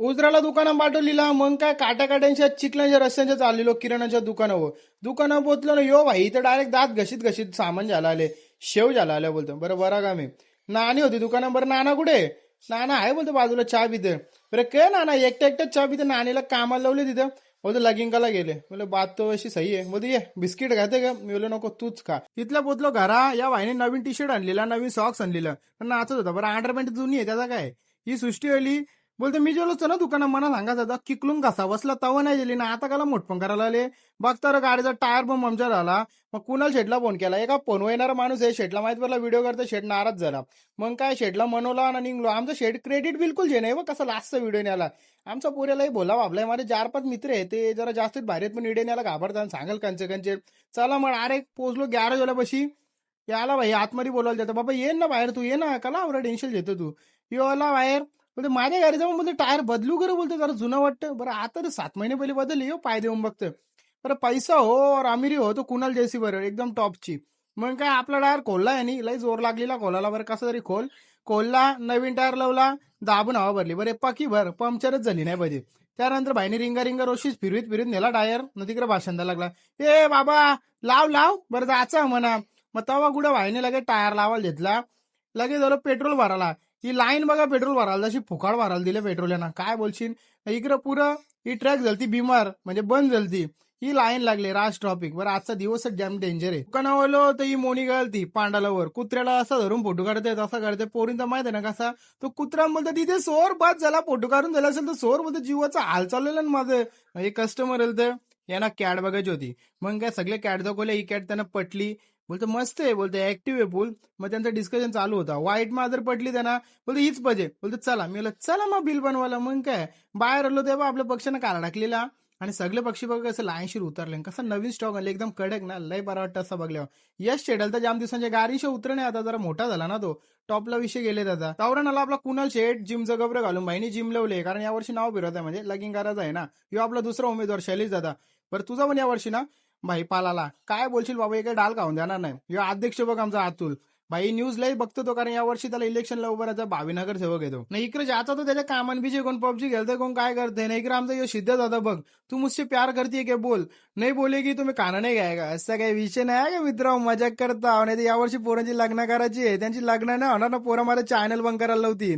उजराला दुकानं पाठवलीला मग काय काट्याकाट्यांच्या चिखलांच्या रस्त्यांच्या चाललेलो किराणाच्या दुकानावर दुकानं पोचलो ना यो भाई तर डायरेक्ट दात घशीत घशीत सामान झाला आले शेव झाला आले बोलतो बरं बरा का मी नानी होती दुकानात बरं नाना कुठे नाना आहे बोलतो बाजूला चहा पिते बरं काय नाना एकट्या एकट्याच चहा पिते नानीला कामाला लावले तिथं बोलतो लगिंगाला गेले बोले बात तो अशी सही आहे बोलतो ये बिस्किट खाते का मी बोललो नको तूच खा तिथला पोचलो घरा या भाईने नवीन टी शर्ट आणलेला नवीन सॉक्स आणलेला पण नाचत होता बरं अंडरपॅन्ट जुनी आहे त्याचा काय ही सृष्टी आली बोलते मी जेलो ना दुकानात मला सांगा दादा किकलून घासा बसला तवा नाही गेली ना आता काला मोठपण करायला आले बघता गाडीचा टायर पण पंक्चर झाला मग कुणाल शेटला फोन केला एका फोन येणारा माणूस आहे शेटला माहित पडला व्हिडिओ करता शेट नाराज झाला मग काय शेटला मनवला आणि निघलो आमचं शेट क्रेडिट बिलकुल जे नाही कसं लास्टचा व्हिडिओ न्याला आमचा पोऱ्यालाही बोलावा आपल्या माझे 4-5 मित्र आहे ते जरा जास्त भारीत पण व्हिडिओ न्यायला घाबरतात सांगाल कंचे चला मग अरे पोचलो 11 वाजल्यापाशी याला भाई आतमध्ये बोलायला देतो बाबा ये ना बाहेर तू ये ना कला आवडा टेन्शन घेतो तू यो आला बाहेर बोलते माझ्या गाडी जाऊन बोलते टायर बदलू करू बोलते जरा जुनं वाटतं बरं आता तर 7 महिने पहिले बदलली हो पाय देऊन बघतं बरं पैसा हो और अमिरी हो तो कुणाल जैसी बरं एकदम टॉपची मग काय आपला टायर खोलला यांनी लई जोर लागलेला खोलाला बरं कसं तरी खोलला नवीन टायर लावला दाबून हवा भरली बरं पाकी भर पंक्चरच झाली नाही पाहिजे त्यानंतर भाईने रिंगा रोशीच फिरवीत नेला टायर न तिकडे भाषण द्यायला लागला ए बाबा लाव बरं जायचं म्हणा मग तेव्हा कुठं भाईने लगेच टायर लावायला घेतला लगेच झालं पेट्रोल भरायला ही लाईन बघा पेट्रोल भरायला जशी फुकाड भरायला दिले पेट्रोल ना काय बोलशील इकडं पुरं ही ट्रॅक झालती बिमार म्हणजे बंद झालती ही लाईन लागली राज ट्रॉफिक बरं आजचा दिवसच जाम डेंजर आहे दुकानावलो तर ही मोनी घालती पांडालावर कुत्र्याला असं धरून फोटो काढते तसा काढते पोरींचा माहित आहे ना कसा तो कुत्रा बोलतो तिथे सोर बाद झाला फोटो काढून झाला असेल तर सोर बोलतो जीवाचा हाल चाललेला ना माझं हे कस्टमर आलं तर यांना कॅट बघायची होती मग काय सगळे कॅट दाखवले ही कॅट त्यांना पटली बोलतो मस्त आहे बोलतो ऍक्टिव्ह आहे फुल मग त्यांचं डिस्कशन चालू होता व्हाईट माजर पटली त्यांना बोलतो हीच पाहिजे बोलतो चला मी चला मग बिल बनवायला मग काय बाहेर आलो तेव्हा आपल्या पक्षानं कार टाकलेला आणि सगळे पक्षी बघा कसं लाईनशीर उतरले कसं नवीन स्टॉक आले एकदम कडक ना लय बरं वाटतं असं बघल्यावर यश शेडल तर जाम दिवसांच्या गाडीशी उतरणे आता जरा मोठा झाला ना तो टॉपला विषय गेले त्याचा तावरण आला आपला कुणाल शेठ जिमचं गबरं घालून बाईनी जिम लावले कारण यावर्षी नाव फिरत आहे म्हणजे लगीन करायचं आहे ना ह्यो आपला दुसरा उमेदवार शैलेश दादा बरं तुझा पण यावर्षी ना भाई पालाला काय बोलशील बाबा हे काय डाल खाऊन देणार नाही ह्यो अध्यक्ष बघ आमचा अतुल भाई न्यूज लई बघतो तो कारण यावर्षी त्याला इलेक्शनला उभं राहायचा भावीनगर सेवक येतो नाही इकडे जाता तो त्याच्या कामान बीजे कोण पबजी खेळतोय कोण काय करते नाही इकडे आमचा यो सिद्ध दादा बघ तू मुझसे प्यार करते क्या बोल नाही बोलेगी तुम्ही काना नाही घ्यायगा असा काही विषय नाही का मित्र मजाक करता नाही यावर्षी पोरांची लग्न करायची आहे त्यांची लग्न नाही होणार ना पोरं मला चॅनल बंद करायला लावती